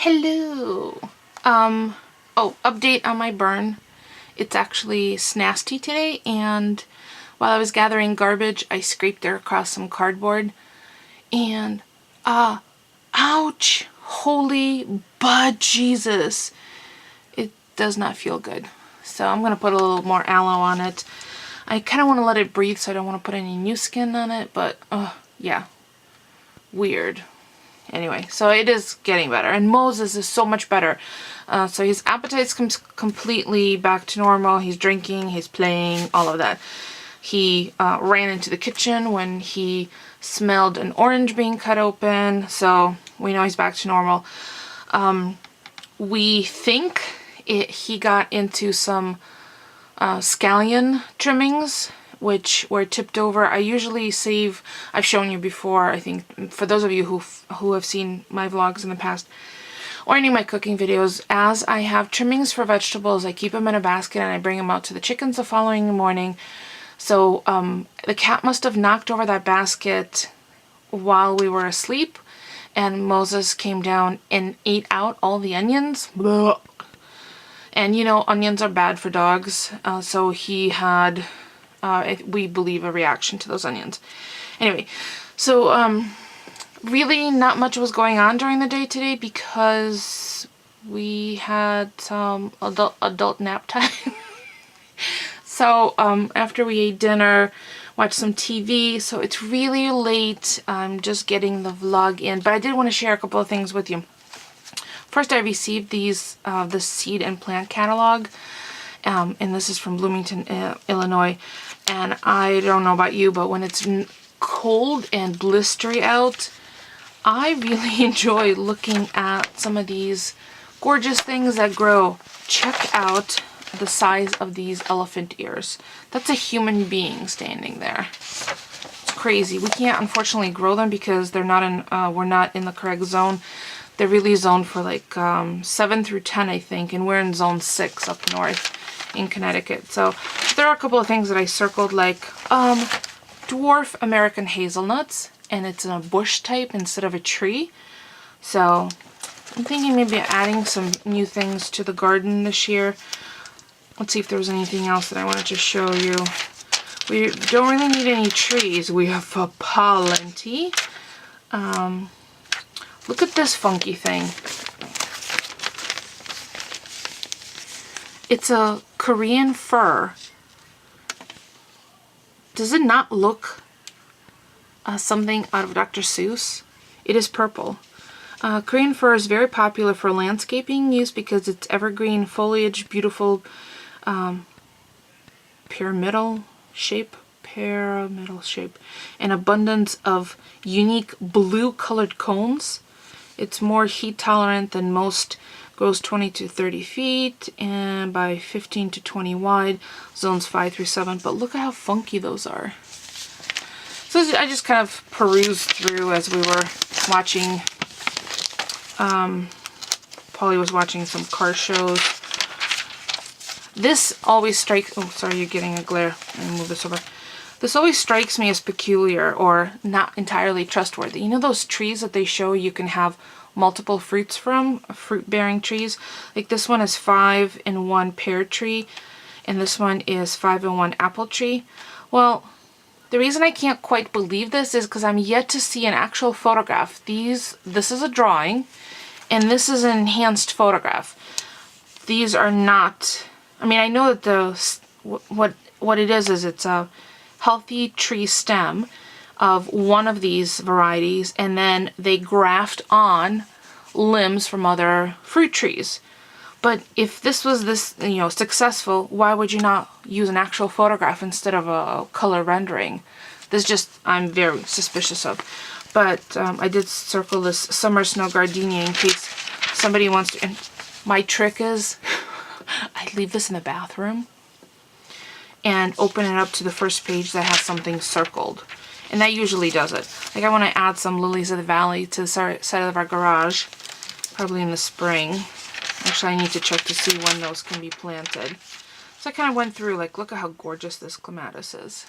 Hello. Oh, update on my burn. It's actually snasty today, and while I was gathering garbage, I scraped it across some cardboard, and ouch! Holy bud Jesus! It does not feel good. So I'm gonna put a little more aloe on it. I kind of want to let it breathe, so I don't want to put any new skin on it, but yeah, weird. Anyway, so it is getting better, and Moses is so much better. So his appetite's completely back to normal. He's drinking, he's playing, all of that. He ran into the kitchen when he smelled an orange being cut open, so we know he's back to normal. We think he got into some scallion trimmings, which were tipped over. I usually save, I've shown you before, I think, for those of you who have seen my vlogs in the past, or any of my cooking videos, as I have trimmings for vegetables, I keep them in a basket and I bring them out to the chickens the following morning. So the cat must have knocked over that basket while we were asleep, and Moses came down and ate out all the onions. Blah. And you know, onions are bad for dogs, so he had we believe a reaction to those onions. Anyway, so really not much was going on during the day today because we had some adult nap time. So after we ate dinner, watched some TV, so it's really late. I'm just getting the vlog in, but I did want to share a couple of things with you. First, I received these the seed and plant catalog, and this is from Bloomington, Illinois. And I don't know about you, but when it's cold and blistery out, I really enjoy looking at some of these gorgeous things that grow. Check out the size of these elephant ears. That's a human being standing there. It's crazy. We can't unfortunately grow them because they're not in. We're not in the correct zone. They're really zoned for like 7 through 10, I think, and we're in zone 6 up north in Connecticut. So there are a couple of things that I circled, like dwarf American hazelnuts, and it's in a bush type instead of a tree. So I'm thinking maybe adding some new things to the garden this year. Let's see if there was anything else that I wanted to show you. We don't really need any trees. We have plenty. Look at this funky thing. It's a Korean fir. Does it not look something out of Dr. Seuss? It is purple. Korean fir is very popular for landscaping use because it's evergreen foliage, beautiful pyramidal shape, and abundance of unique blue colored cones. It's more heat tolerant than most, grows 20 to 30 feet and by 15 to 20 wide, zones 5 through 7. But look at how funky those are. So I just kind of perused through as we were watching. Polly was watching some car shows. This always strikes, oh sorry, you're getting a glare. Let me move this over. This always strikes me as peculiar or not entirely trustworthy. You know those trees that they show you can have multiple fruits from, fruit-bearing trees? Like this one is 5 in 1 pear tree, and this one is 5 in 1 apple tree. Well, the reason I can't quite believe this is because I'm yet to see an actual photograph. This is a drawing, and this is an enhanced photograph. These are not, I mean, I know that what it is it's a healthy tree stem of one of these varieties, and then they graft on limbs from other fruit trees. But if this was successful, why would you not use an actual photograph instead of a color rendering? This just, I'm very suspicious of. But I did circle this summer snow gardenia in case somebody wants to. And my trick is I leave this in the bathroom and open it up to the first page that has something circled. And that usually does it. Like I want to add some lilies of the valley to the side of our garage, probably in the spring. Actually, I need to check to see when those can be planted. So I kind of went through, like, look at how gorgeous this clematis is.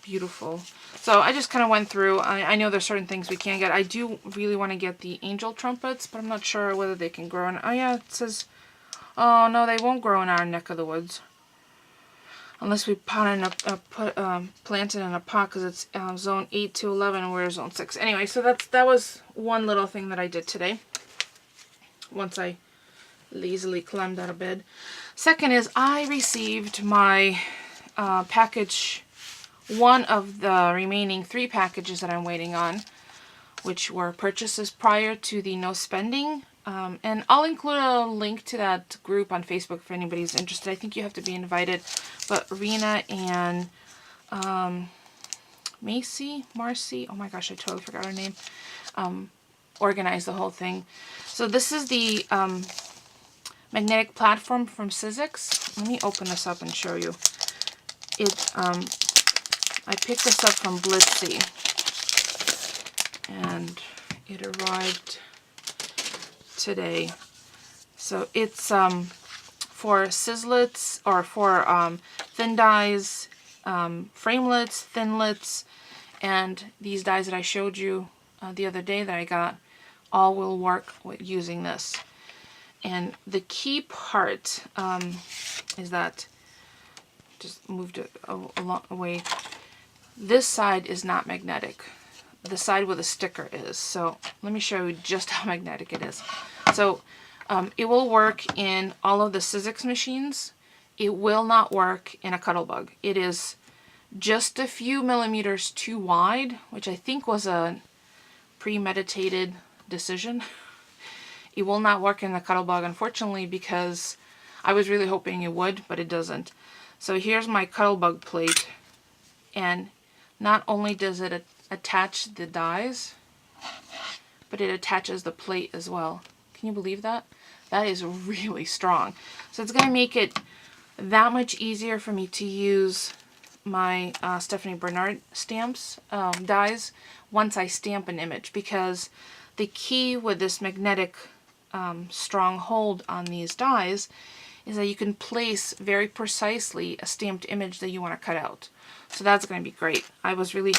beautiful. So I just kind of went through. I know there's certain things we can't get. I do really want to get the angel trumpets, but I'm not sure whether they can grow in. Oh yeah, it says, oh no, they won't grow in our neck of the woods. Unless we plant it in a pot, because it's zone 8 to 11 and we're zone 6. Anyway, so that was one little thing that I did today. Once I lazily climbed out of bed. Second is I received my package, one of the remaining 3 packages that I'm waiting on, which were purchases prior to the no spending. And I'll include a link to that group on Facebook if anybody's interested. I think you have to be invited. But Rena and Marcy, oh my gosh, I totally forgot her name, organized the whole thing. So this is the magnetic platform from Sizzix. Let me open this up and show you. I picked this up from Blitzy, and it arrived today. So it's for sizzlets, or for thin dies, framelets, thinlets, and these dies that I showed you the other day that I got all will work with using this. And the key part is that, just moved it a long way, this side is not magnetic. The side with a sticker is. So let me show you just how magnetic it is. So it will work in all of the Sizzix machines. It will not work in a Cuttlebug. It is just a few millimeters too wide, which I think was a premeditated decision. It will not work in the Cuttlebug, unfortunately, because I was really hoping it would, but it doesn't. So here's my Cuttlebug plate, and not only does it attach the dies, but it attaches the plate as well. Can you believe that? That is really strong. So it's going to make it that much easier for me to use my Stephanie Bernard stamps, dies, once I stamp an image, because the key with this magnetic strong hold on these dies is that you can place very precisely a stamped image that you want to cut out. So that's going to be great. I was really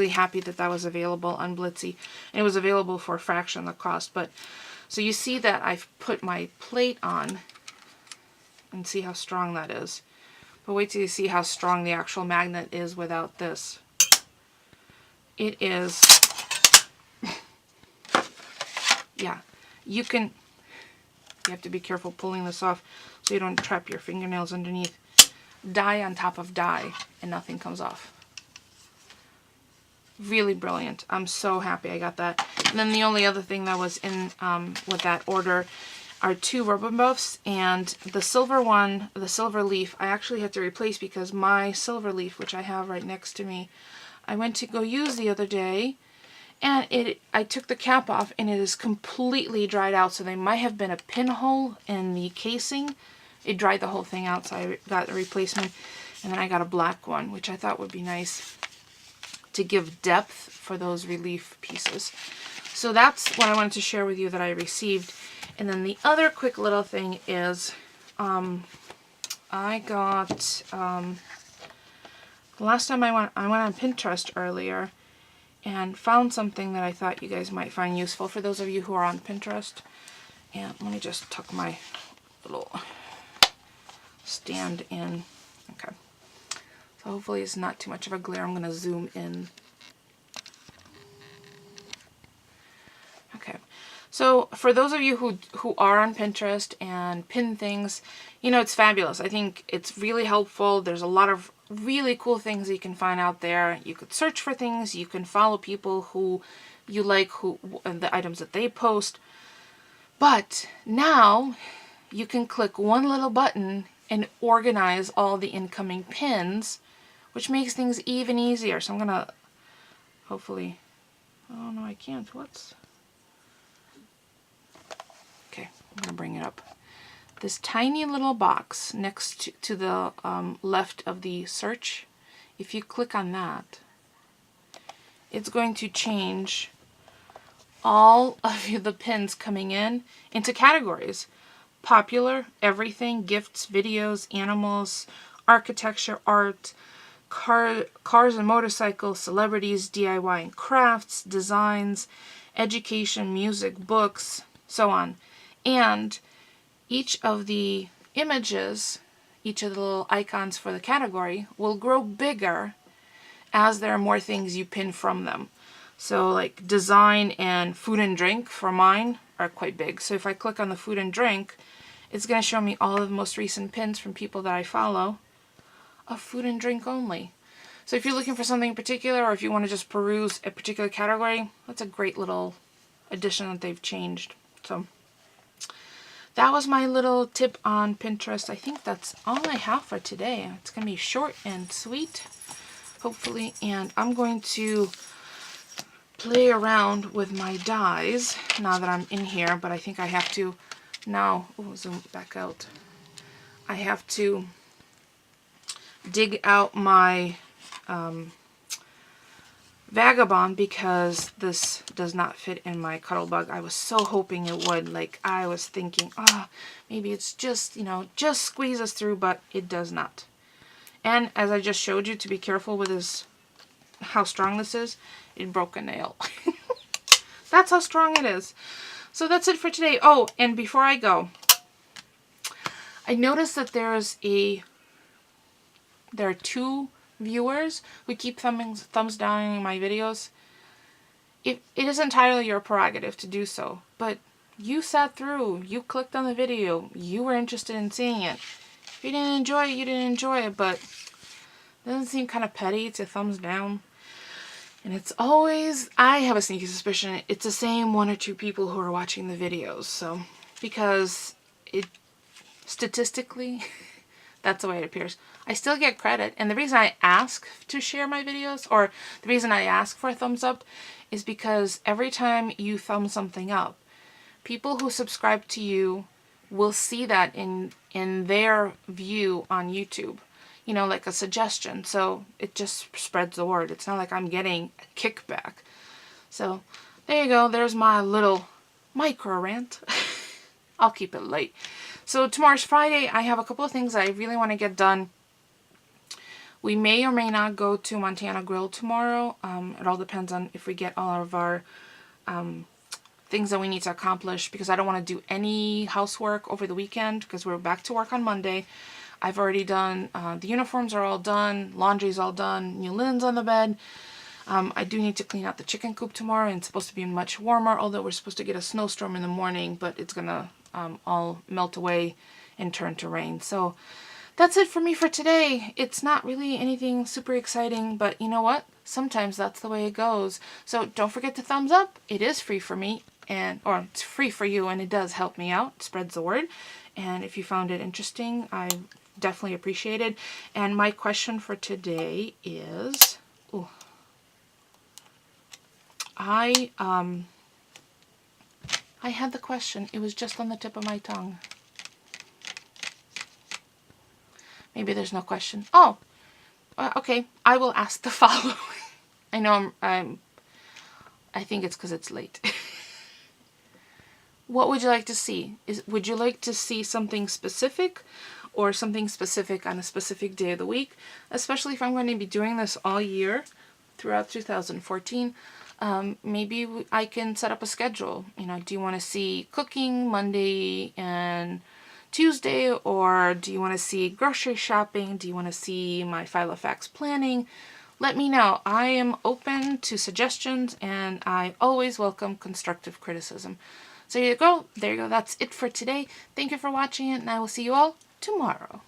happy that that was available on Blitzy, and it was available for a fraction of the cost. But so you see that I've put my plate on, and see how strong that is. But wait till you see how strong the actual magnet is without this. It is, yeah, you have to be careful pulling this off so you don't trap your fingernails underneath. Die on top of die, and nothing comes off. Really brilliant. I'm so happy I got that. And then the only other thing that was in with that order are 2 rubber buffs, and the silver one, the silver leaf, I actually had to replace because my silver leaf, which I have right next to me, I went to go use the other day, and I took the cap off and it is completely dried out. So there might have been a pinhole in the casing. It dried the whole thing out, so I got a replacement. And then I got a black one, which I thought would be nice to give depth for those relief pieces. So that's what I wanted to share with you that I received. And then the other quick little thing is I got, last time I went on Pinterest earlier and found something that I thought you guys might find useful for those of you who are on Pinterest. And let me just tuck my little stand in. Okay. So hopefully it's not too much of a glare. I'm going to zoom in. Okay. So for those of you who are on Pinterest and pin things, you know, it's fabulous. I think it's really helpful. There's a lot of really cool things you can find out there. You could search for things. You can follow people who you like, the items that they post. But now you can click one little button and organize all the incoming pins, which makes things even easier. So I'm going to hopefully, oh no, I can't. Okay, I'm going to bring it up. This tiny little box next to the left of the search, if you click on that, it's going to change all of the pins coming in into categories. Popular, everything, gifts, videos, animals, architecture, art, cars and motorcycles, celebrities, DIY and crafts, designs, education, music, books, so on. And each of the images, each of the little icons for the category will grow bigger as there are more things you pin from them. So like design and food and drink for mine are quite big. So if I click on the food and drink, it's going to show me all of the most recent pins from people that I follow of food and drink only. So if you're looking for something in particular, or if you want to just peruse a particular category, that's a great little addition that they've changed. So that was my little tip on Pinterest. I think that's all I have for today. It's going to be short and sweet, hopefully. And I'm going to play around with my dies now that I'm in here, but I think I have to now, zoom back out. I have to dig out my Vagabond because this does not fit in my Cuttlebug. I was so hoping it would. Like, I was thinking, maybe it's just, just squeezes through, but it does not. And as I just showed you, to be careful with this, how strong this is, it broke a nail. That's how strong it is. So that's it for today. Oh, and before I go, I noticed that there are 2 viewers who keep thumbs down my videos. It is entirely your prerogative to do so, but you sat through, you clicked on the video, you were interested in seeing it. If you didn't enjoy it, you didn't enjoy it, but it doesn't seem kind of petty to thumbs down. And it's always, I have a sneaky suspicion, it's the same 1 or 2 people who are watching the videos. So, because it, statistically, that's the way it appears. I still get credit, and the reason I ask to share my videos, or the reason I ask for a thumbs up, is because every time you thumb something up, people who subscribe to you will see that in their view on YouTube. Like a suggestion. So it just spreads the word. It's not like I'm getting a kickback. So there you go. There's my little micro rant. I'll keep it light. So tomorrow's Friday. I have a couple of things I really want to get done. We may or may not go to Montana Grill tomorrow. It all depends on if we get all of our things that we need to accomplish, because I don't want to do any housework over the weekend because we're back to work on Monday. I've already done, the uniforms are all done, laundry's all done, new linens on the bed. I do need to clean out the chicken coop tomorrow, and it's supposed to be much warmer, although we're supposed to get a snowstorm in the morning, but it's gonna all melt away and turn to rain. So that's it for me for today. It's not really anything super exciting, but you know what? Sometimes that's the way it goes. So don't forget to thumbs up. It is free for me, or it's free for you, and it does help me out. It spreads the word. And if you found it interesting, I definitely appreciate it. And my question for today is, I had the question. It was just on the tip of my tongue. Maybe there's no question. Oh, okay. I will ask the following. I know I think it's because it's late. What would you like to see? Would you like to see something specific, or something specific on a specific day of the week? Especially if I'm going to be doing this all year throughout 2014. Maybe I can set up a schedule. Do you want to see cooking Monday and Tuesday, or do you want to see grocery shopping? Do you want to see my file of facts planning? Let me know. I am open to suggestions, and I always welcome constructive criticism. So there you go. That's it for today. Thank you for watching it, and I will see you all tomorrow.